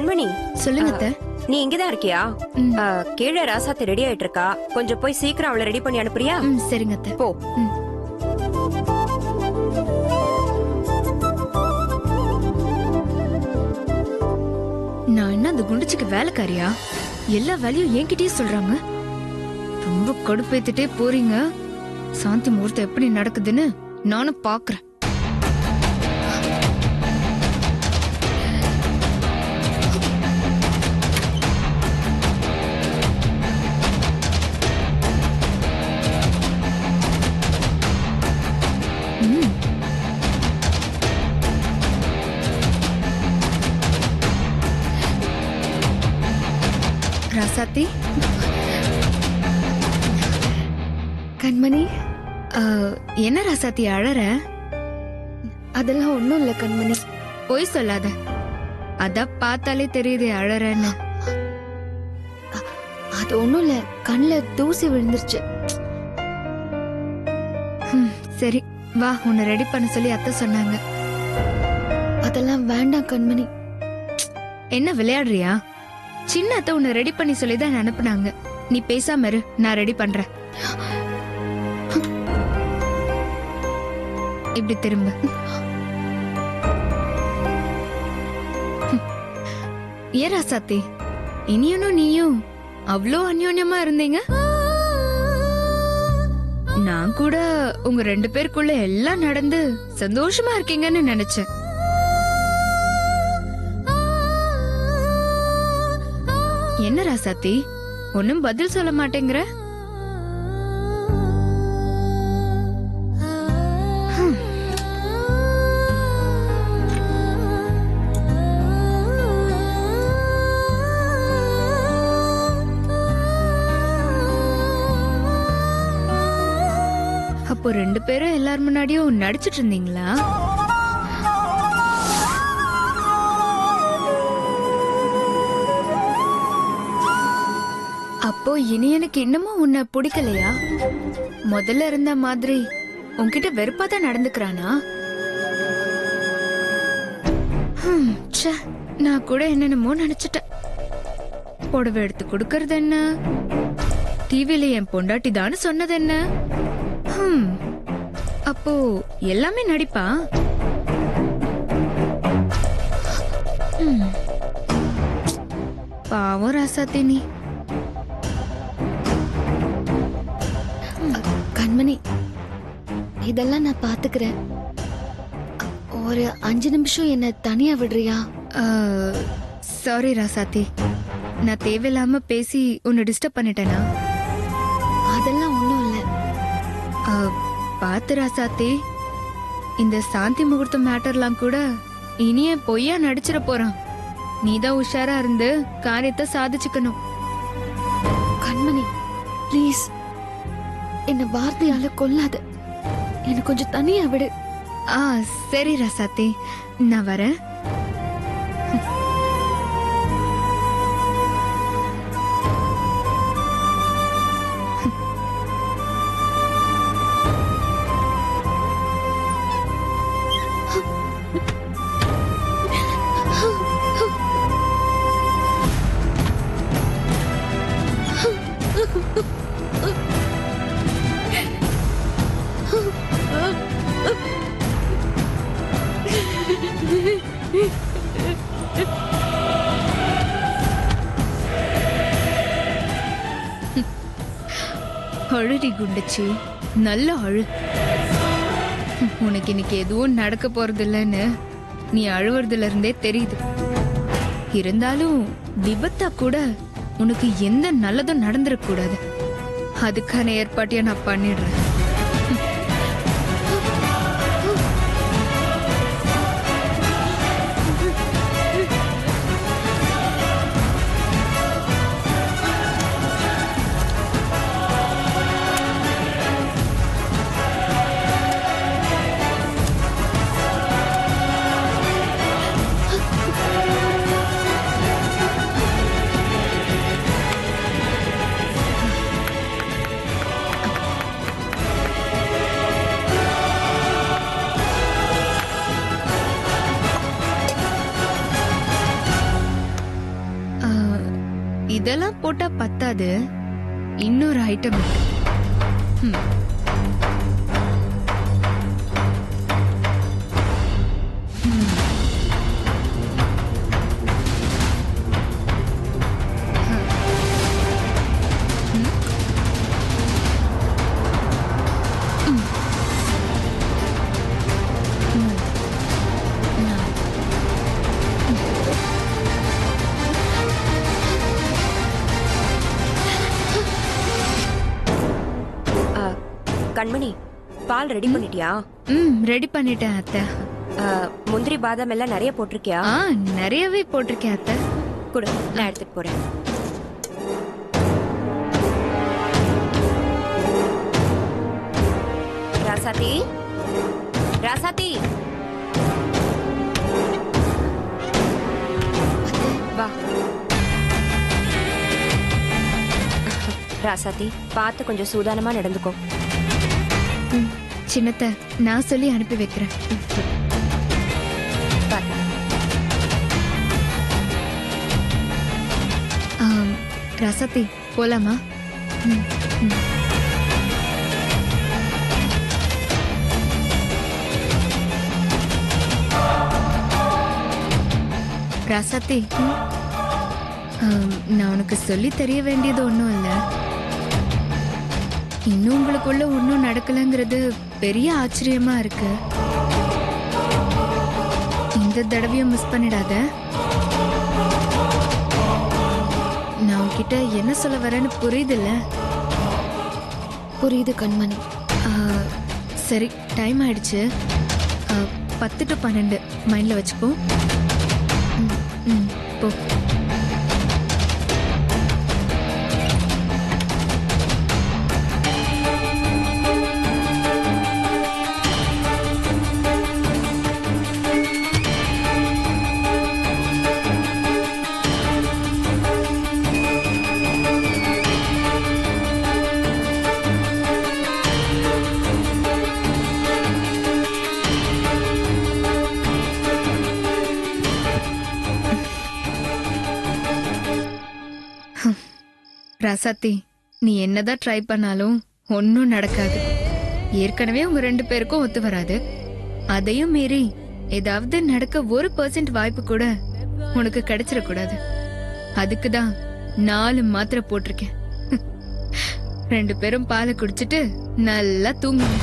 கண்மணி, சொல்லுங்க அத்தை. நீ இங்கதான் இருக்கியா? கீழே ராசாத்தி ரெடி ஆயிட்டு இருக்கா. கொஞ்சம் போய் சீக்கிரம் அவளை ரெடி பண்ணி அனுப்புறியா? சரிங்க அத்தை. போ. நான் என்ன அந்த குண்டுச்சுக்கு வேலைக்காரியா? எல்லா வேலையும் என்கிட்டயே சொல்றாங்க. ரொம்ப கடுப்பேத்திட்டே போறீங்க. சாந்தி முகூர்த்தம் எப்படி நடக்குதுன்னு நானும் பாக்குறேன். ராசாத்தி, கண்மணி, என்ன ராசாத்தி அழற? அதெல்லாம் ஒண்ணும் இல்ல கண்மணி. பொய் சொல்லாத. அத பார்த்தாலே தெரியுது அழறன்னு. அது ஒண்ணும் இல்ல, கண்ணுல தூசி விழுந்துருச்சு. சரி வா, உன்னை ரெடி பண்ண சொல்லி அத்தை சொன்னாங்க. அதெல்லாம் வேண்டாம் கண்மணி. என்ன விளையாடுறியா? சின்ன அத்தை உன்னை ரெடி பண்ணி சொல்லிதான் அனுப்புனாங்க. நீ பேசாம இரு, நான் ரெடி பண்றேன். இப்படி திரும்ப. ஏ ராசாத்தி, இனியனும் நீயும் அவ்வளோ அந்யோன்யமா இருந்தீங்க. நான் கூட உங்க 2 பேருக்குள்ள எல்லாம் நடந்து சந்தோஷமா இருக்கீங்கன்னு நினைச்சேன். என்ன ராசாத்தி, ஒன்னும் பதில் சொல்ல மாட்டேங்கிற? அப்போ 2 பேரும் எல்லார் முன்னாடியும் நடிச்சிட்டு இருந்தீங்களா? அப்போ இனி எனக்கு இன்னமும் உன்னை பிடிக்கலையா? முதல்ல இருந்த மாதிரி உன்கிட்ட வெறுப்பா தான் நடந்துக்கிறானா? நான் கூட என்னென்னமோ நினைச்சிட்டேன். புடவை எடுத்து கொடுக்கறது என்ன, டிவில என் பொண்டாட்டி தான் சொன்னது என்ன? அப்போ எல்லாமே நடிப்பா? பாவம் ராசாத்தி நீ. கண்மணி, இதெல்லாம் நான் பாத்துக்கிறேன். ஒரு 5 நிமிஷம் என்ன தனியா விடுறியா? சாரி ராசாத்தி, நான் தேவையில்லாம பேசி உன்னை டிஸ்டர்ப் பண்ணிட்டேனா? அதெல்லாம் ஒண்ணும் இல்ல. பாத்து ராசாத்தி, இந்த சாந்தி முகூர்த்தம் மேட்டர்லாம் கூட இனிய பொய்யா நடிச்சிட போறான். நீதான் உஷாரா இருந்து காரியத்தை சாதிச்சுக்கணும். கண்மணி ப்ளீஸ், என்ன வார்த்தையால கொல்லாத. எனக்கு கொஞ்சம் தனியா விடு. சரி ராசாத்தி, நான் வரேன். அழுடி குண்டுச்சு, நல்ல அழு. உனக்கு இன்னைக்கு எதுவும் நடக்க போறது இல்லைன்னு நீ அழுவுறதுல இருந்தே தெரியுது. இருந்தாலும் விபத்தா கூட உனக்கு எந்த நல்லதும் நடந்துடக் கூடாது. அதுக்கான ஏற்பாட்டைய நான் பண்ணிடுறேன். இதெல்லாம் போட்டா பத்தாது, இன்னொரு ஐட்டம் இருக்கு. ம். கண்மணி, பால் ரெடி பண்ணிட்டியா? ரெடி பண்ணிட்டேன் அத்தை. முந்திரி பாதாம் எல்லாம் நிறைய போட்டிருக்கியா? நிறையவே போட்டிருக்கேன் அத்தை. கொடு, நான் எடுத்துட்டு போறேன். ராசாத்தி, ராசாத்தி, வா. ராசாத்தி, பார்த்து கொஞ்சம் சூதானமா நடந்துக்கோ. சின்னத்தை நான் சொல்லி அனுப்பி வைக்கிறேன். ரசத்தி போலாமா? ராசாத்தி, நான் உனக்கு சொல்லி தெரிய வேண்டியது ஒன்றும் இல்லை. இன்னும் உங்களுக்குள்ள ஒன்றும் நடக்கலங்கிறது பெரிய ஆச்சரியமா இருக்கு. இந்த தடவையும் மிஸ் பண்ணிடாத. நான் உன்கிட்ட என்ன சொல்ல வரேன்னு புரியுதுல்ல? புரியுது கண்மணி. சரி, டைம் ஆயிடுச்சு. 10 to 12 மைண்ட்ல வச்சுக்கோ. போ. ராசாத்தி, நீ என்னதான் ட்ரை பண்ணாலும் ஒன்னும் நடக்காது. ஏற்கனவே உங்க 2 பேருக்கும் ஒத்து வராது. அதையும் மீறி ஏதாவது நடக்க 1% வாய்ப்பு கூட உனக்கு கிடைச்சிடக்கூடாது. அதுக்குதான் 4 மாத்திரை போட்டிருக்கேன். 2 பேரும் பாலை குடிச்சிட்டு நல்லா தூங்குங்க.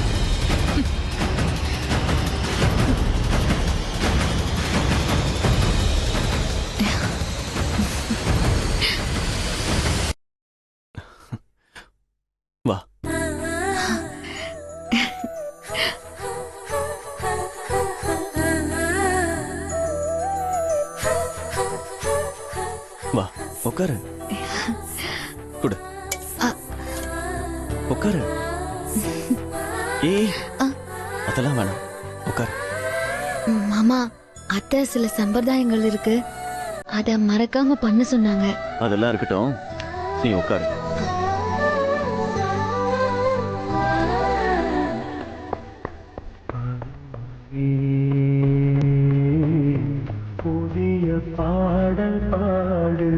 வா. வா, உட்காரு. குடு. உட்காரு. ஏய், அதெல்லாம் வேணாம், உட்காரு. மாமா, அத்தை சில சம்பிரதாயங்கள் இருக்கு, அத மறக்காம பண்ண சொன்னாங்க. அதெல்லாம் இருக்கட்டும், நீ உட்காரு. புதிய பாடல் பாடு.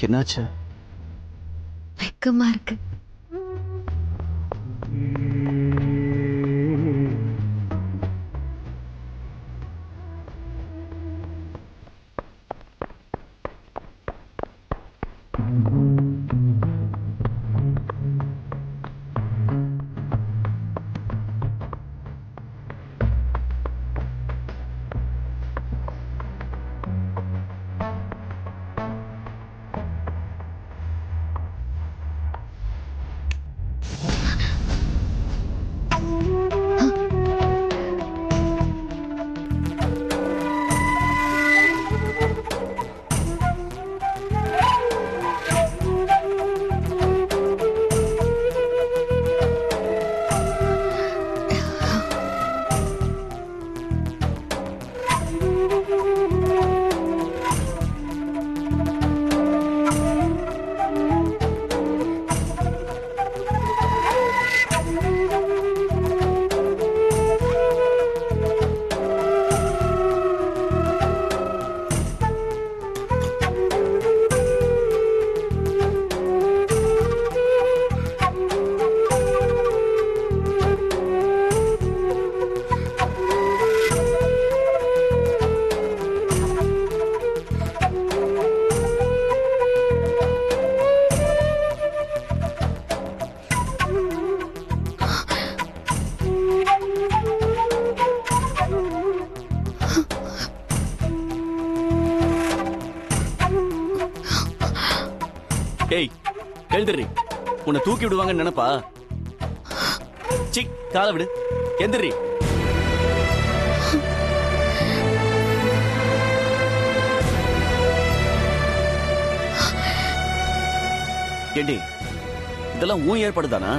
என்னாச்சு? வெக்கமா இருக்கு. எழுந்திரி. உன்னை தூக்கி விடுவாங்கன்னு நினைப்பா? சி, காலை விடு. எந்திரி. ஏண்டி, இதெல்லாம் உன் ஏற்பாடு தானா?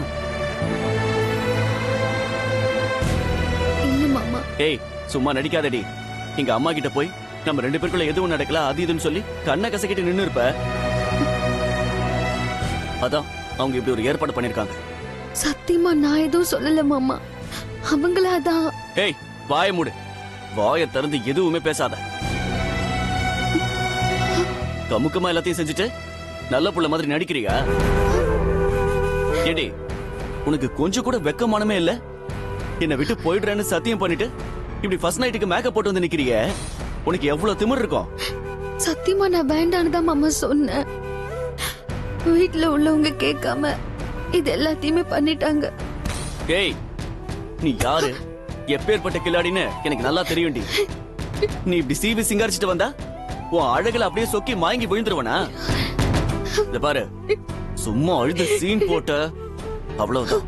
இல்ல மாமா. ஏய், சும்மா நடிக்காதடி. எங்க அம்மா கிட்ட போய் நம்ம 2 பேருக்குள்ள எதுவும் நடக்கல அது இதுன்னு சொல்லி கண்ணை கசக்கிட்டு நின்னு இருப்ப. அதான் அவங்க இப்படி ஒரு ஏற்பாடு பண்ணிருக்காங்க. சத்தியமா நான் எதுவும் சொல்லல மாமா. அவங்களாதான். ஏய், வாயை மூடு. வாயை திறந்து எதுவுமே பேசாத. கமுக்கமா எல்லாத்தையும் செஞ்சுட்டு நல்ல புள்ள மாதிரி நடிக்கிறியா? ஏடி, உனக்கு கொஞ்சம் கூட வெக்கமானமே இல்ல? என்னை விட்டு போயிடுறேன்னு சத்தியம் பண்ணிட்டு இப்படி ஃபர்ஸ்ட் நைட்டுக்கு மேக்கப் போட்டு வந்து நிக்கிறிய. உனக்கு எவ்வளவு திமிர் இருக்கும்? சத்தியமா நான் வேண்டான்னு தான் மாமா சொன்னேன். வீட்டுல உள்ளவங்க கேட்காம இது எல்லாத்தையுமே பண்ணிட்டாங்க. ஏய், நீ யாரு, எப்பேற்பட்ட கில்லாடின்னு எனக்கு நல்லா தெரியும்டி. நீ இப்படி சீவி சிங்காரிச்சிட்டு வந்தா உன் அழகுல அப்படியே சொக்கி மாங்கி விழுந்துருவனா? இத பாரு, சும்மா அழுது சீன் போட்ட அவ்வளவுதான்.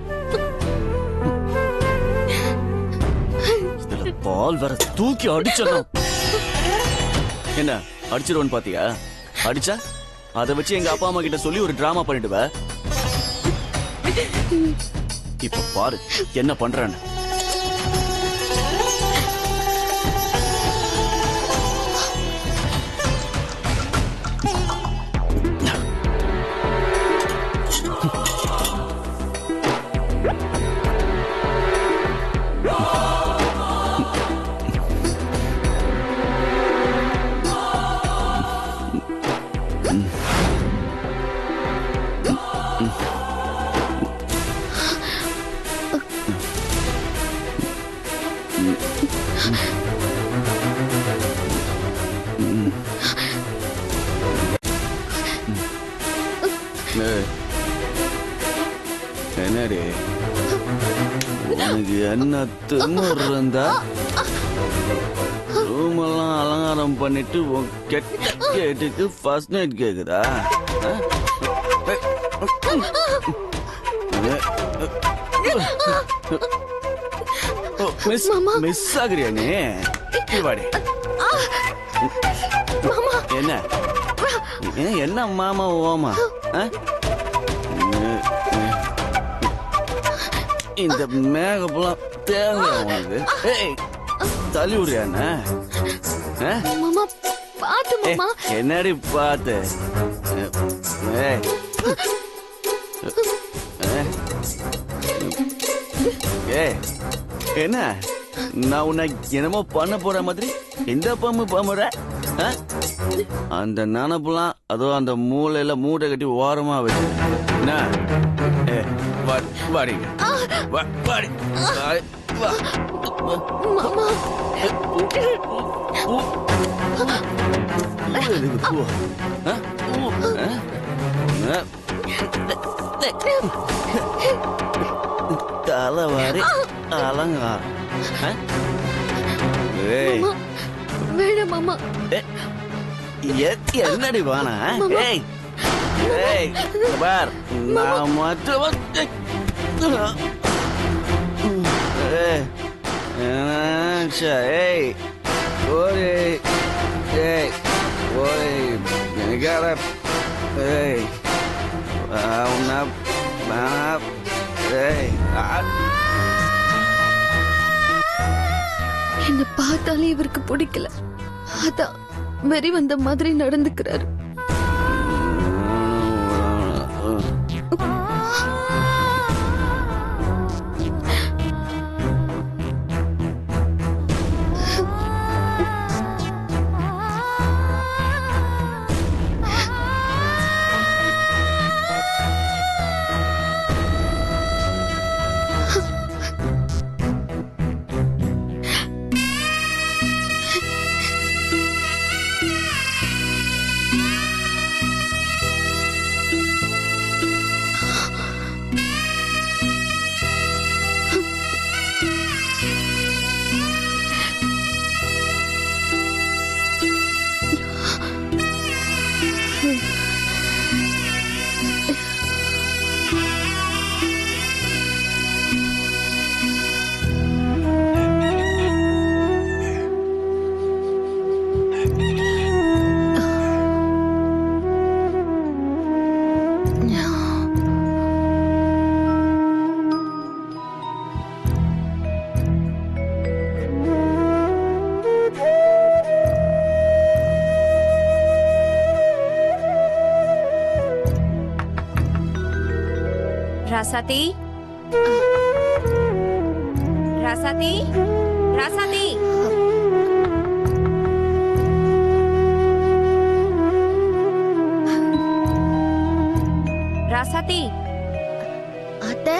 இதுல பால் வர தூக்கி அடிச்சணும். என்ன அடிச்சிருவன்னு பாத்தியா? அடிச்சா அதை வச்சு எங்க அப்பா அம்மா கிட்ட சொல்லி ஒரு டிராமா பண்ணிடுவ. இப்ப பாரு என்ன பண்றேன்னு. என்னடி, உனக்கு என்ன திமிர் இருந்தா ரூமெல்லாம் அலங்காரம் பண்ணிட்டு உன் கெட்ட கேட்டுக்கு ஃபர்ஸ்ட் நைட் கேக்குதா? மிஸ் ஆகுறியா நீ? வாடி. என்ன என்ன மாமா ஓமா? இந்த மேகப்பெல்லாம் தேங்க உனக்கு. தள்ளி விடுறியா? மாமா பாத்து மாமா. என்னடி பாத்து? என்ன நான் உன்னை என்னமோ பண்ண போற மாதிரி இந்த பம்பு பம்புற? அந்த நினப்புலாம் அதோ அந்த மூளையில மூட்டை கட்டி ஓரமா வச்சு வாடி வாடி வா. தலைவாரி அலங்கா. வேணாம் மாமா. என்னடி வானா? ஏய் ஏய் பார், நான் மட்டும் ஏய் ஓரே ஏய் ஓரே எனக்கார ஏய் என்ன பார்த்தாலே இவருக்கு பிடிக்கல. அதான் வெறி வந்த மாதிரி நடந்துக்கிறாரு. ராசாத்தி ராசாத்தி ராசாத்தி ராசாத்தி அத்தை